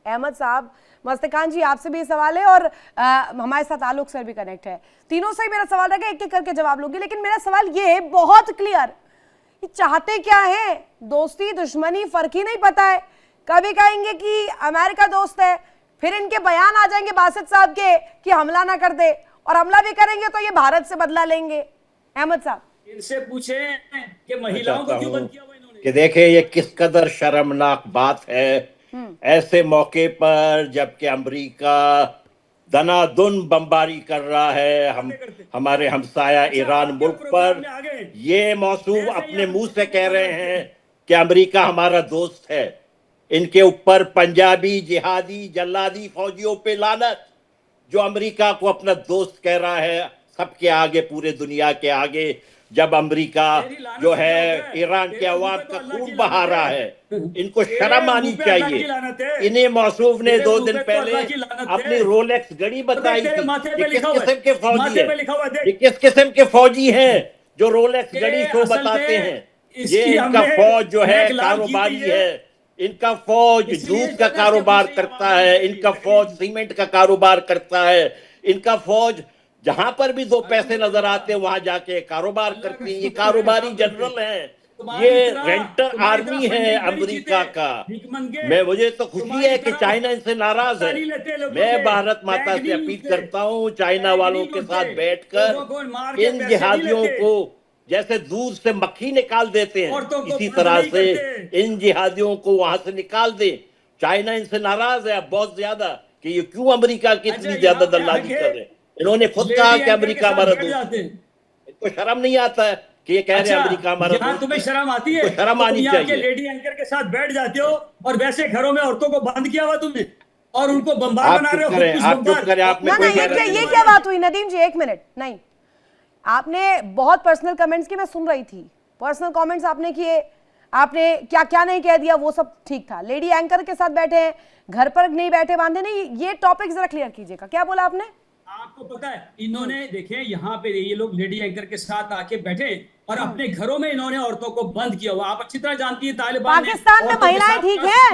अहमद साहब, मस्तान जी, आपसे भी सवाल है और हमारे साथ आलोक सर भी कनेक्ट है। तीनों से ही मेरा सवाल रहेगा, एक एक करके जवाब लूंगी, लेकिन मेरा सवाल ये है बहुत क्लियर, चाहते क्या है? दोस्ती दुश्मनी फर्क ही नहीं पता है। कभी कहेंगे कि अमेरिका दोस्त है, फिर इनके बयान आ जाएंगे बासित साहब के कि हमला ना कर दे, और हमला भी करेंगे तो ये भारत से बदला लेंगे। अहमद साहब, इनसे पूछे कि महिलाओं को क्यों बंद किया हुआ इन्होंने। कि देखिए ये किस कदर शर्मनाक बात है, ऐसे मौके पर जबकि अमेरिका दनादुन बमबारी कर रहा है हमारे हमसाया ईरान मुल्क पर, ये मौसूम अपने मुंह से कह रहे हैं कि अमेरिका हमारा दोस्त है। इनके ऊपर पंजाबी जिहादी जल्लादी फौजियों पे लानत, जो अमेरिका को अपना दोस्त कह रहा है सबके आगे, पूरे दुनिया के आगे, जब अमेरिका जो है ईरान के अवाम का खून बहा रहा है। इनको शर्म आनी चाहिए। इन्हें मौसूफ ने 2 दिन पहले अपनी रोलेक्स घड़ी बताई थी। ये किस किस्म के फौजी है? ये किस किस्म के फौजी हैं जो रोलेक्स घड़ी शो बताते हैं? ये इनका फौज जो है कारोबारी है, इनका फौज दूध का कारोबार करता है, इनका फौज सीमेंट का कारोबार करता है, इनका फौज जहां पर भी 2 पैसे नजर आते हैं वहां जाके कारोबार करती है। ये कारोबारी जनरल हैं, ये रेंटर आर्मी है अमेरिका का। मुझे तो खुशी है कि चाइना इनसे नाराज है। मैं भारत माता से अपील करता हूं, चाइना वालों के साथ बैठकर इन जिहादियों को जैसे दूध से मक्खी निकाल देते हैं, इसी तरह से इन जिहादियों को वहां से निकाल दे। चाइना इनसे नाराज है अब बहुत ज्यादा कि ये क्यों अमेरिका की इतनी ज्यादा दलाली कर रहे हैं। इन्होंने खुद कहा कि अमेरिका हमारा दोस्त है। इनको शर्म नहीं आता है कि ये कह रहे हैं अमेरिका हमारा दोस्त है। तुम्हें शर्म आती है? शर्म आनी चाहिए। लेडी एंकर के साथ बैठ जाते हो और वैसे घरों में औरतों को बंद किया हुआ तुमने और उनको बम्बार बना रहे हो। ये क्या बात हुई नदीम जी? 1 मिनट, नहीं, आपने बहुत पर्सनल कमेंट्स की, मैं सुन रही थी, पर्सनल कमेंट्स आपने किए, आपने क्या क्या नहीं कह दिया वो सब ठीक था। लेडी एंकर के साथ बैठे हैं, घर पर नहीं बैठे बांधे नहीं, ये टॉपिक जरा क्लियर कीजिएगा, क्या बोला आपने? आपको पता है इन्होंने देखे यहाँ पे ये लोग लेडी एंकर के साथ आके बैठे और अपने घरों में इन्होंने औरतों को बंद किया हुआ। आप अच्छी तरह जानती है तालिबान पाकिस्तान में महिलाएं ठीक है?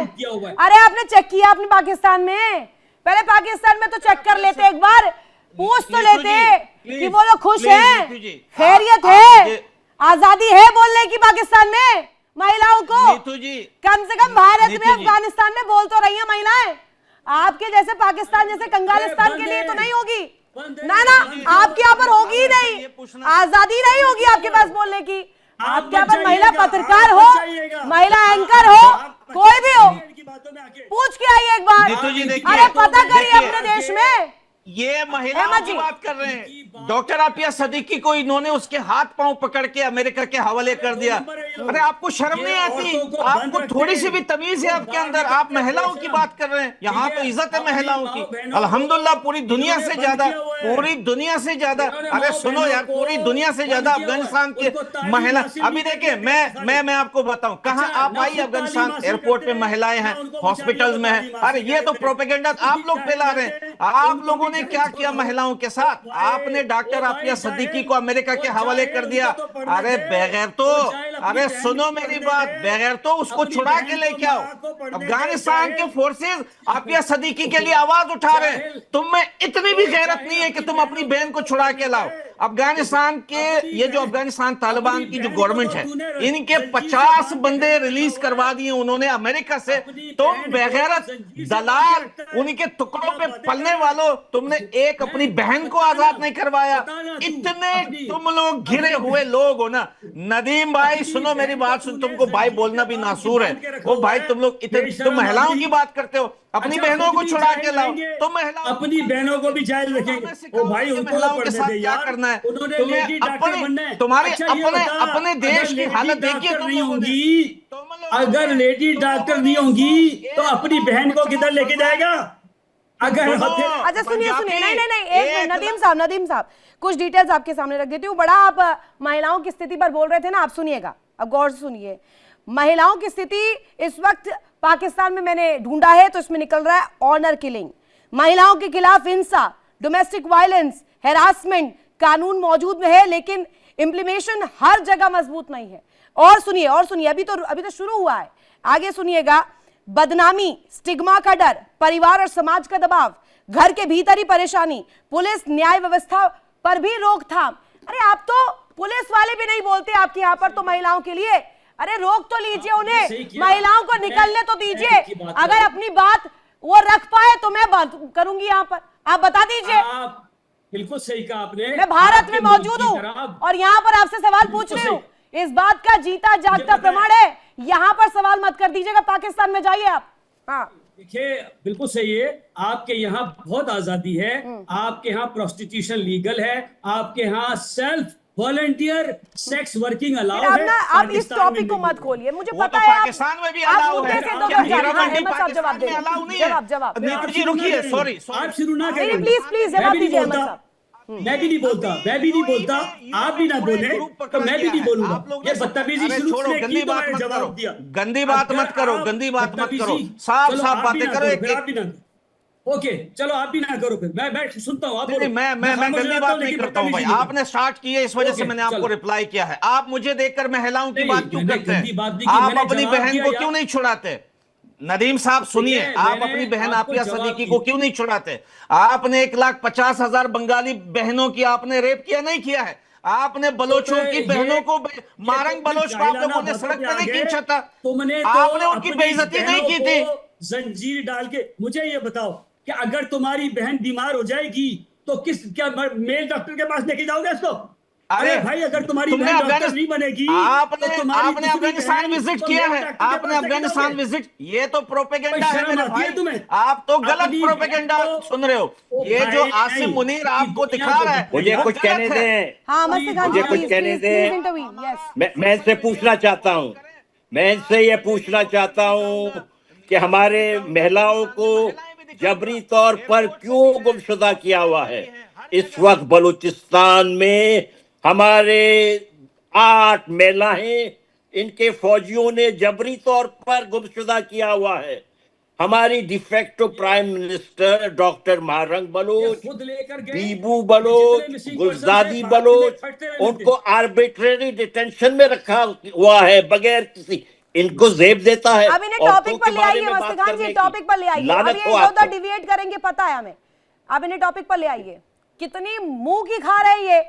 अरे आपने चेक किया अपने पाकिस्तान में? पहले पाकिस्तान में तो चेक कर लेते, एक बार पूछ तो लेते कि वो लोग खुश हैं, खैरियत है, आजादी है बोलने की पाकिस्तान में महिलाओं को। कम से कम भारत में अफगानिस्तान में बोल तो रही है महिलाएं। आपके जैसे पाकिस्तान जैसे कंगालिस्तान के लिए तो नहीं होगी ना, आपके यहाँ पर होगी ही नहीं, आजादी नहीं होगी आपके पास बोलने की। आपके यहाँ पर महिला पत्रकार हो, महिला एंकर हो, कोई भी हो, पूछ के आइए एक बार। अरे पता करिए अपने देश में। ये महिलाओं की बात कर रहे हैं। डॉक्टर आफिया सिद्दीकी को इन्होंने उसके हाथ पांव पकड़ के अमेरिका के हवाले कर दिया। अरे आपको शर्म नहीं आती? आपको थोड़ी सी भी तमीज है आपके अंदर? आप महिलाओं की बात कर रहे हैं, यहाँ तो इज्जत है महिलाओं की। अल्हम्दुलिल्लाह पूरी दुनिया से ज्यादा, पूरी दुनिया से ज्यादा, अरे सुनो यार, पूरी दुनिया से ज्यादा अफगानिस्तान के महिला। अभी देखिए मैं आपको बताऊं, कहाँ आप आई अफगानिस्तान एयरपोर्ट पे महिलाएं हैं, हॉस्पिटल्स में है। अरे ये तो प्रोपेगेंडा आप लोग फैला रहे हैं। आप लोगों ने क्या किया महिलाओं के साथ? आपने डॉक्टर आफिया सिद्दीकी को अमेरिका के हवाले कर दिया। अरे बगैर तो, अरे सुनो मेरी बात, बगैर तो उसको छुड़ा के लेके आओ। अफगानिस्तान के फोर्सेस आफिया सिद्दीकी के लिए आवाज उठा रहे हैं। तुम में इतनी भी गैरत नहीं है कि तुम अपनी बहन को छुड़ा के लाओ। अफगानिस्तान के ये जो अफगानिस्तान तालिबान की जो गवर्नमेंट है, इनके 50 बंदे रिलीज करवा दिए उन्होंने अमेरिका से। तुम बेगैरत दलाल, उनके टुकड़ों पे पलने वालों, तुमने एक अपनी बहन को आजाद नहीं करवाया। इतने तुम लोग घिरे हुए लोग हो ना। नदीम भाई सुनो मेरी बात सुन, तुमको भाई बोलना भी नासूर है। ओ भाई तुम लोग इतने, तुम महिलाओं की बात करते हो, अपनी बहनों को छुड़ा के लाओ। तुम महिलाओं, अपनी बहनों को भी जायज रखेंगे। ओ भाई महिलाओं के साथ क्या करना है? तुम्हारे अपने देश की हालत देखिए तुम लोगों ने। अगर लेडी डॉक्टर नहीं होंगी तो अपनी बहन को किधर लेके जाएगा? अगर अच्छा सुनिए, नहीं एक नदीम साहब कुछ डिटेल्स आपके सामने रख देती हूँ। बड़ा आप महिलाओं की स्थिति पर बोल रहे थे ना, आप सुनिएगा, अब गौर से सुनिए। महिलाओं की स्थिति इस वक्त पाकिस्तान में मैंने ढूंढा है तो इसमें निकल रहा है ऑनर किलिंग, महिलाओं के खिलाफ हिंसा, डोमेस्टिक वायलेंस, हैरासमेंट कानून मौजूद है लेकिन इंप्लीमेशन हर जगह मजबूत नहीं है। और सुनिए अभी तो शुरू हुआ है, आगे सुनिएगा। बदनामी, स्टिग्मा का डर, परिवार और समाज का दबाव, घर के भीतर ही परेशानी, पुलिस न्याय व्यवस्था पर भी रोकथाम। अरे आप तो पुलिस वाले भी नहीं बोलते आपके यहाँ पर तो महिलाओं के लिए। अरे रोक तो लीजिए उन्हें, महिलाओं को निकलने तो दीजिए। अगर अपनी बात वो रख पाए तो मैं बात करूंगी यहाँ पर, आप बता दीजिए। बिल्कुल सही कहा आपने। मैं भारत में मौजूद हूँ और यहाँ पर आपसे सवाल पूछ रही हूँ, इस बात का जीता जागता प्रमाण है। यहाँ पर सवाल मत कर दीजिएगा, पाकिस्तान में जाइए आप। हाँ देखिए, बिल्कुल सही है, आपके यहाँ बहुत आजादी है, आपके यहाँ प्रोस्टिट्यूशन लीगल है, आपके यहाँ self volunteer sex working allow है। आप इस टॉपिक को मत खोलिए, मुझे पता है पाकिस्तान में भी अलाउ है। जवाब दीजिए, जवाब जी रुकिए, सॉरी आप शुरू ना करिए, प्लीज प्लीज जवाब दीजिए अहमद साहब। मैं भी नहीं बोलता, आप भी ना बोले तो मैं भी नहीं बोलूंगा। ये बदतमीजी शुरू से गंदी बात मत करो, गंदी बात मत करो, गंदी बात मत करो, साफ साफ बातें करो। ओके चलो आप भी ना करो, फिर मैं सुनता हूँ। आप बोलो। मैं गंदी बात नहीं करता हूँ भाई, आपने स्टार्ट की है, इस वजह से मैंने आपको रिप्लाई किया है। आप मुझे देखकर महिलाओं की बात क्यों करते हैं? आप अपनी बहन को क्यों नहीं छुड़ाते? नदीम साहब सुनिए, आप अपनी बहन आपिया सदीकी को क्यों नहीं छुड़ाते? आपने 1,50,000 बंगाली बहनों की आपने रेप किया नहीं किया है? आपने बलोचों की बहनों को, मारंग बलोच को आप लोगों ने सड़क पर नहीं खींचा था? आपने उनकी बेइज्जती नहीं की थी? जंजीर डाल के मुझे ये बताओ कि अगर तुम्हारी बहन बीमार हो जाएगी तो क्या मेल डॉक्टर के पास लेके जाओगे इसको? अरे भाई, अगर तुम्हारी बहन डॉक्टर नहीं बनेगी, आपने अफगानिस्तान विजिट किया है, आपने अफगानिस्तान विजिट, ये तो प्रोपेगेंडा है मेरे भाई, तुम्हें आप तो गलत प्रोपेगेंडा सुन रहे हो। ये जो आसिम मुनीर आपको दिखा रहा है, मुझे कुछ कहने दें, मुझे कुछ कहने दें। मैं इनसे पूछना चाहता हूँ, मैं इनसे ये पूछना चाहता हूँ कि हमारे महिलाओं को जबरी तौर पर क्यों गुमशुदा किया हुआ है? इस वक्त बलूचिस्तान में हमारे 8 महिलाएं, इनके फौजियों ने जबरी तौर पर गुमशुदा किया हुआ है। हमारी de facto prime minister doctor Mahrang Baloch, Bibow Baloch, Gulzadi Baloch, उनको आर्बिट्रेरी डिटेंशन में रखा हुआ है बगैर किसी, इनको जेब देता है। अब इन्हें टॉपिक पर ले आइए मस्तकान जी, टॉपिक पर ले आइए। अब ये इधर डिविएट करेंगे पता है हमें। अब इन्हें टॉपिक पर ले आइए। कितनी मुंह की खा रही है,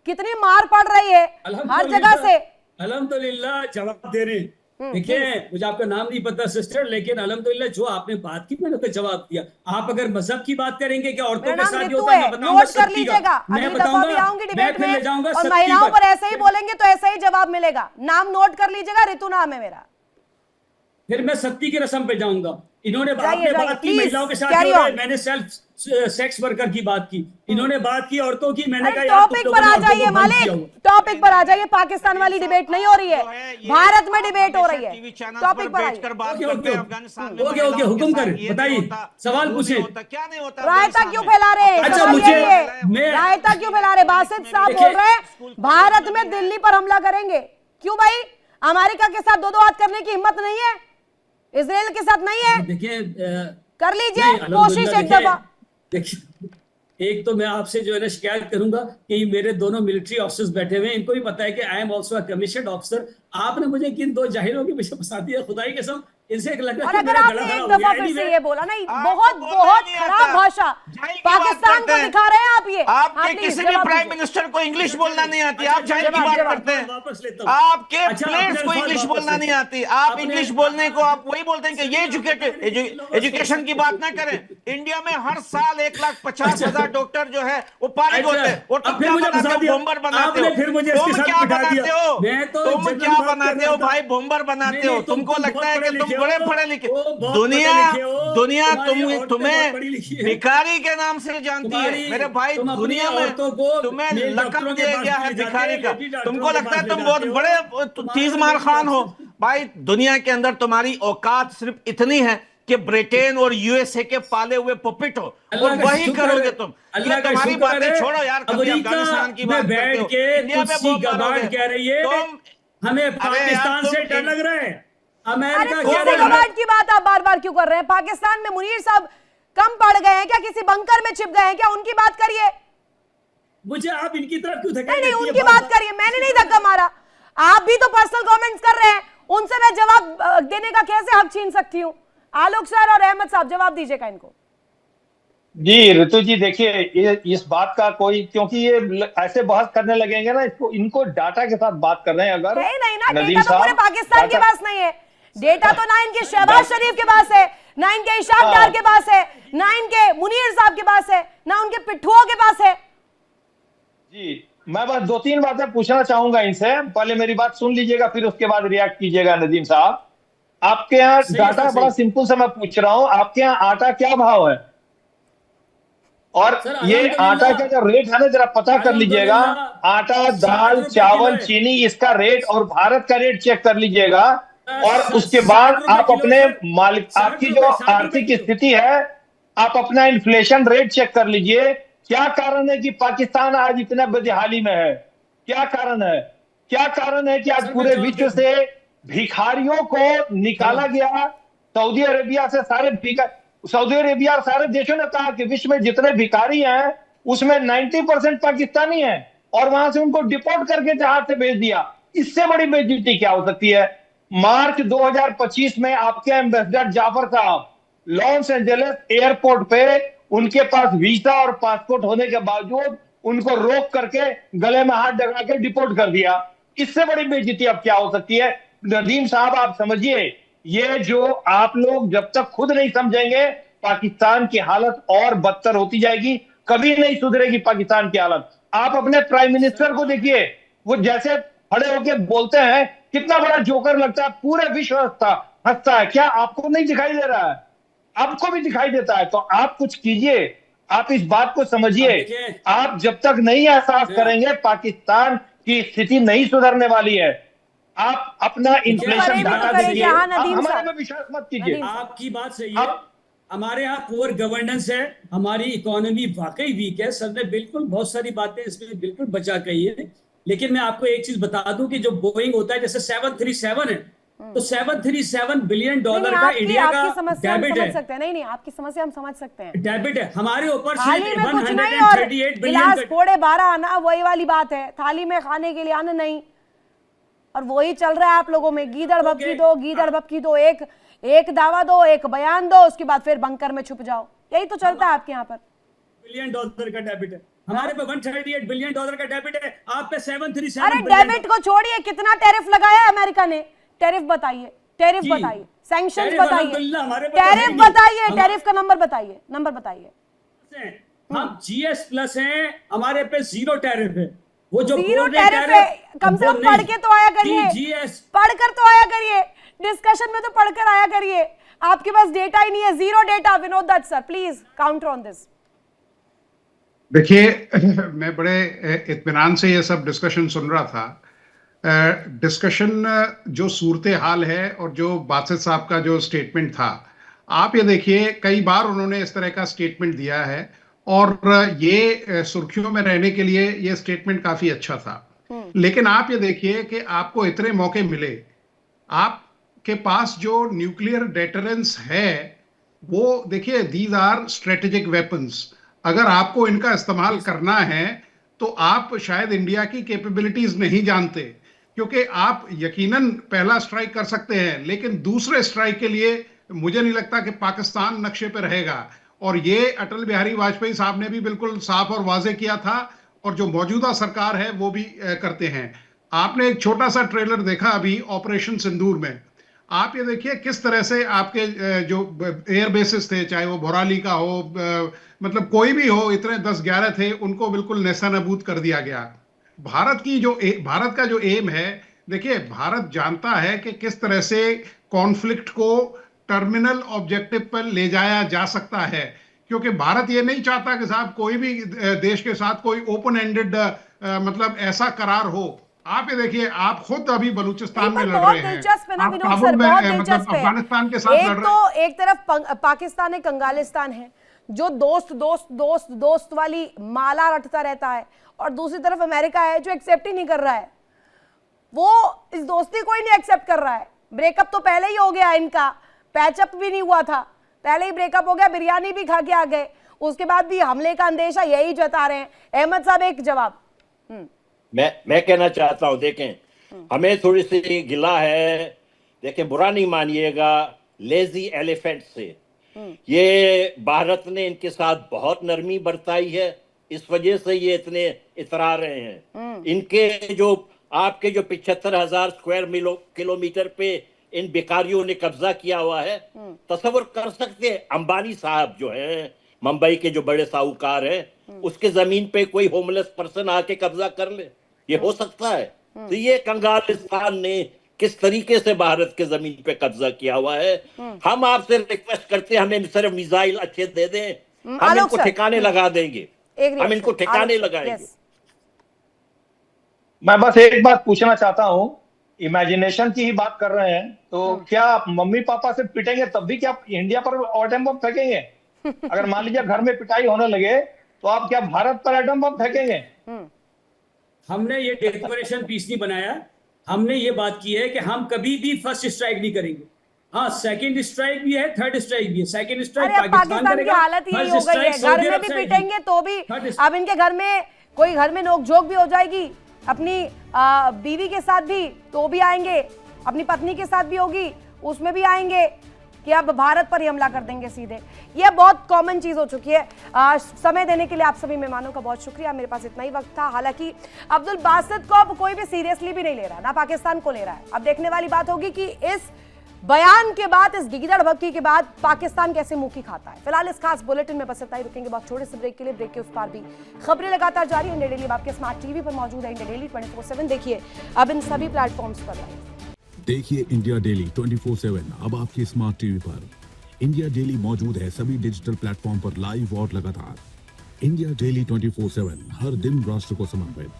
कितनी मार पड़ रही है हर जगह से। अल्हम्दुलिल्लाह जवाब दे रहे हैं। देखिए, मुझे आपका नाम नहीं पता सिस्टर, लेकिन अल्हम्दुलिल्लाह जो आपने बात की मैंने तो जवाब दिया। आप अगर मजहब की बात करेंगे कि औरतों के साथ जो होता है मैं बताऊंगा, नोट कर लीजिएगा, अगली दफा भी आऊंगी डिबेट में और महिलाओं पर ऐसे ही बोलेंगे तो ऐसा ही जवाब मिलेगा। नाम नोट कर लीजिएगा, ऋतु नाम है मेरा। फिर मैं सत्ती की रस्म पे जाऊंगा। इन्होंने बात की महिलाओं के साथ, मैंने सेल्फ सेक्स वर्कर की बात की, इन्होंने बात की औरतों की, मैंने कहा टॉपिक पर आ जाइए मालिक, टॉपिक पर आ जाइए। पाकिस्तान वाली डिबेट नहीं हो रही है, भारत में डिबेट हो रही है। टॉपिक पर आइए। ओके, हुक्म कर, बताइए, सवाल पूछे। क्या नहीं होता? रायता क्यों फैला रहे हैं? अच्छा, रायता क्यों फैला रहे? बासित साहब बोल रहे हैं भारत में दिल्ली पर हमला करेंगे। क्यों भाई? अमेरिका के साथ दो हाथ करने की हिम्मत नहीं है? इजराइल के साथ नहीं है? देखिए, कर लीजिए कोशिश एक दफा। देखिए, एक तो मैं आपसे जो है ना शिकायत करूंगा कि मेरे दोनों मिलिट्री ऑफिसर्स बैठे हुए हैं, इनको भी पता है कि I am also a commissioned officer. आपने मुझे किन 2 जाहिलों के पीछे फंसा दिया, खुदाई कसम। इनसे एक लगा और अगर आपने एक दफा फिर से ये बोला ना, बहुत बहुत खराब भाषा पाकिस्तान को दिखा रहे हैं आप। ये आपके किसी भी प्राइम मिनिस्टर को इंग्लिश बोलना नहीं आती, आप जाहिल की बात करते हैं। आपके प्लेयर्स को इंग्लिश बोलना नहीं आती, आप इंग्लिश बोलने को आप वही बोलते हैं कि ये एजुकेशन की बात ना करें। इंडिया में हर साल 1,50,000 डॉक्टर जो है वो पारित होते हैं, और तुम क्या बनाते हो? बॉम्बर बनाते हो। तुम क्या बनाते हो? तुम क्या बनाते हो भाई? बॉम्बर बनाते हो। तुमको लगता है कि तुम बड़े पढ़े लिखे, दुनिया तुम्हें भिखारी के नाम से जानती है मेरे भाई। दुनिया में तुम्हें लक़ब दिया गया है भिखारी का। तुमको लगता है तुम बहुत बड़े तीज़मार खान हो भाई। दुनिया के अंदर तुम्हारी औकात सिर्फ इतनी है कि ब्रिटेन और यूएसए के पाले हुए पपिट हो, और वही करोगे तुम। ये तुम्हारी बातें छोड़ो यार, कभी अफगानिस्तान की बात करते हो, इंडिया में बहुत तुम। हमें पाकिस्तान से डर लग रहा है, अमेरिका की बात आप बार बार क्यों कर रहे हैं? पाकिस्तान में मुनीर साहब कम पड़ गए हैं क्या? किसी बंकर में छिप गए हैं क्या? उनकी बात करिए। मुझे आप इनकी तरफ क्यों धक्का? नहीं, उनकी बात करिए, मैंने नहीं धक्का मारा। आप भी तो पर्सनल कमेंट्स कर रहे हैं, उनसे मैं जवाब देने का कैसे हक छीन सकती हूँ? आलोक सर और अहमद साहब जवाब दीजिएगा इनको। जी ऋतु जी, देखिए इस बात का कोई, क्योंकि ये ऐसे बहस करने लगेंगे ना, इनको डाटा के साथ बात कर रहे हैं। अगर है नहीं ना, नदीम डेटा तो पूरे साहब, पाकिस्तान के पास नहीं है। डेटा तो ना इनके शहबाज शरीफ के पास है, ना इनके इशाक डार के पास है, ना इनके मुनीर साहब के पास है, ना उनके पिट्ठुओं के पास है। जी मैं बस 2-3 बातें पूछना चाहूंगा इनसे। पहले मेरी बात सुन लीजिएगा, फिर उसके बाद रिएक्ट कीजिएगा। नदीम साहब, आपके यहाँ डाटा बड़ा सिंपल से मैं पूछ रहा हूँ, आपके यहाँ आटा क्या भाव है? और ये आटा का जो रेट है ना, जरा पता कर लीजिएगा। आटा, दाल, चावल, चीनी, इसका रेट और भारत का रेट चेक कर लीजिएगा। और उसके बाद आप अपने मालिक, आपकी जो आर्थिक स्थिति है, आप अपना इन्फ्लेशन रेट चेक कर लीजिए। क्या कारण है कि पाकिस्तान आज इतना बदहाली में है? क्या कारण है? क्या कारण है कि आज पूरे विश्व से भिखारियों को निकाला गया? सऊदी अरेबिया से सऊदी अरेबिया और सारे देशों ने कहा कि विश्व में जितने भिखारी हैं उसमें 90% पाकिस्तानी हैं, और वहां से उनको डिपोर्ट करके जहाज से भेज दिया। इससे बड़ी बेइज्जती क्या हो सकती है? मार्च 2025 में आपके एम्बेसडर जाफर साहब लॉस एंजलिस एयरपोर्ट पे, उनके पास वीजा और पासपोर्ट होने के बावजूद उनको रोक करके गले में हाथ डगा के डिपोर्ट कर दिया। इससे बड़ी बेइज्जती अब क्या हो सकती है? नदीम साहब, आप समझिए, ये जो आप लोग जब तक खुद नहीं समझेंगे, पाकिस्तान की हालत और बदतर होती जाएगी। कभी नहीं सुधरेगी पाकिस्तान की हालत। आप अपने प्राइम मिनिस्टर को देखिए, वो जैसे खड़े होकर बोलते हैं, कितना बड़ा जोकर लगता है। पूरे विश्व हंसता है। क्या आपको नहीं दिखाई दे रहा है? आपको भी दिखाई देता है। तो आप कुछ कीजिए, आप इस बात को समझिए। आप जब तक नहीं एहसास करेंगे, पाकिस्तान की स्थिति नहीं सुधरने वाली है। आप अपना इन्फ्लेशन घटा दीजिए, हमारे में विश्वास मत कीजिए। आपकी बात सही है, हमारे यहाँ पुअर गवर्नेंस है, हमारी इकोनॉमी वाकई वीक है। सर ने बिल्कुल बहुत सारी बातें इसमें बिल्कुल बचा कही है, लेकिन मैं आपको एक चीज बता दूं कि जो बोइंग होता है, जैसे 737 है, तो 737 बिलियन डॉलर का इंडिया का डेबिट है। नहीं, आपकी समस्या हम समझ सकते हैं। डेबिट है हमारे ऊपर, थाली में कुछ नहीं और गिलास फोड़े 12 आना, वही वाली बात है। थाली में खाने के लिए आना नहीं, और वही चल रहा है आप लोगों में। गीदड़ भपकी दो, गीदड़ भपकी दो, एक दावा दो, एक बयान दो, उसके बाद फिर बंकर में छुप जाओ। यही तो चलता है आपके यहाँ पर। बिलियन डॉलर का डेबिट है हमारे पे, 138 बिलियन डॉलर का डेबिट है। आप पे 737। अरे डेबिट को छोड़िए, कितना टैरिफ लगाया अमेरिका ने? टैरिफ बताइए, टैरिफ बताइए, सैंक्शंस बताइए, टैरिफ बताइए, टैरिफ का नंबर बताइए, नंबर बताइए। हम जीएस प्लस हैं, हमारे पे जीरो टैरिफ है। वो जो जीरो टैरिफ है, कम से कम पढ़ के तो आया करिए, पढ़कर तो आया करिए, डिस्कशन में तो पढ़कर आया करिए। आपके पास डेटा ही नहीं है, zero data. Vinod Dutt sir, please counter on this. देखिए, मैं बड़े इत्मीनान से ये सब डिस्कशन सुन रहा था। डिस्कशन जो सूरत हाल है और जो बासित साहब का जो स्टेटमेंट था, आप ये देखिए, कई बार उन्होंने इस तरह का स्टेटमेंट दिया है, और ये सुर्खियों में रहने के लिए ये स्टेटमेंट काफी अच्छा था। लेकिन आप ये देखिए कि आपको इतने मौके मिले, आपके पास जो न्यूक्लियर डेटरेंस है, वो देखिए, दीज आर स्ट्रेटेजिक वेपन्स। अगर आपको इनका इस्तेमाल करना है तो आप शायद इंडिया की कैपेबिलिटीज नहीं जानते, क्योंकि आप यकीनन पहला स्ट्राइक कर सकते हैं, लेकिन दूसरे स्ट्राइक के लिए मुझे नहीं लगता कि पाकिस्तान नक्शे पर रहेगा। और ये अटल बिहारी वाजपेयी साहब ने भी बिल्कुल साफ और वाजे किया था, और जो मौजूदा सरकार है वो भी करते हैं। आपने एक छोटा सा ट्रेलर देखा अभी ऑपरेशन सिंदूर में। आप ये देखिए किस तरह से आपके जो एयर बेसिस थे, चाहे वो भोराली का हो, मतलब कोई भी हो, इतने 10-11 थे, उनको बिल्कुल नेस्तनाबूद कर दिया गया। भारत का जो एम है, देखिए, भारत जानता है कि किस तरह से कॉन्फ्लिक्ट को टर्मिनल ऑब्जेक्टिव पर ले जाया जा सकता है, क्योंकि भारत ये नहीं चाहता कि साहब कोई भी देश के साथ कोई ओपन एंडेड मतलब ऐसा करार हो। आप ये देखिए, आप खुद अभी बलूचिस्तान में लड़ रहे हैं, आप काबुल में मतलब अफगानिस्तान के साथ लड़ रहे हैं। एक तरफ पाकिस्तान एक कंगालिस्तान है जो दोस्त दोस्त दोस्त दोस्त वाली माला रटता रहता है, और दूसरी तरफ अमेरिका है जो एक्सेप्ट ही नहीं कर रहा है। वो इस दोस्ती को ही नहीं एक्सेप्ट कर रहा है। ब्रेकअप तो पहले ही हो गया इनका, पैचअप भी नहीं हुआ था, पहले ही ब्रेकअप हो गया, बिरयानी भी खा के आ गए, उसके बाद भी हमले का अंदेशा यही जता रहे हैं। अहमद साहब, एक जवाब। मैं कहना चाहता हूं, देखें, हमें थोड़ी सी गिला है। देखें, बुरा नहीं मानिएगा, लेजी एलिफेंट से। ये भारत ने इनके साथ बहुत नरमी बरताई है, इस वजह से ये इतने इतरा रहे हैं। इनके जो आपके जो 75,000 स्क्वायर किलोमीटर पे इन बेकारियों ने कब्जा किया हुआ है, तसव्वुर कर सकते हैं अंबानी साहब जो हैं, मुंबई के जो बड़े साहूकार हैं, उसके जमीन पे कोई होमलेस पर्सन आके कब्जा कर ले, ये हो सकता है? तो ये कंगालिस्तान ने किस तरीके से भारत के जमीन पे कब्जा किया हुआ है। हम आपसे रिक्वेस्ट करते हैं, हमें सिर्फ मिसाइल अच्छे दे दें, हम इनको ठिकाने लगा देंगे, हम इनको ठिकाने लगाएंगे। मैं बस एक बात पूछना चाहता हूं, इमेजिनेशन की ही बात कर रहे हैं, तो क्या आप मम्मी पापा से पिटेंगे तब भी क्या इंडिया पर एटम बम फेंकेंगे? अगर मान लीजिए घर में पिटाई होने लगे तो आप क्या भारत पर एटम बम फेंकेंगे? हमने ये डिक्लेरेशन पीस नहीं बनाया, हमने ये बात की है कि हम कभी भी फर्स्ट स्ट्राइक नहीं करेंगे। हाँ, सेकंड स्ट्राइक भी है, थर्ड स्ट्राइक भी है। सेकंड स्ट्राइक पाकिस्तान की हालत ये हो गई है, घर में भी पिटेंगे तो भी, अब इनके घर में कोई घर में नोकझोंक भी हो जाएगी, अपनी बीवी के साथ भी तो भी आएंगे, अपनी पत्नी के साथ भी होगी उसमें भी आएंगे कि अब भारत पर ही हमला कर देंगे सीधे। यह बहुत कॉमन चीज हो चुकी है। समय देने के लिए आप सभी मेहमानों का बहुत शुक्रिया। मेरे पास इतना ही वक्त था। हालांकि अब्दुल बासित को अब कोई भी सीरियसली भी नहीं ले रहा, ना पाकिस्तान को ले रहा है। अब देखने वाली बात होगी कि इस बयान के बाद, इस गिगड़ड़ भक्की के बाद पाकिस्तान कैसे मुंह की खाता है। फिलहाल इस खास बुलेटिन में बस इतना ही, रुकेंगे बहुत छोटे से ब्रेक के लिए। ब्रेक के उस पार भी खबरें लगातार जारी है। इंडिया डेली आपके स्मार्ट टीवी पर मौजूद है। इंडिया डेली 24/7 देखिए अब इन सभी प्लेटफॉर्म्स पर लाइव। देखिए इंडिया डेली 24/7 अब आपके स्मार्ट टीवी पर। इंडिया डेली मौजूद है सभी डिजिटल प्लेटफॉर्म पर लाइव और लगातार। इंडिया डेली 24/7 हर दिन राष्ट्र को समर्पित।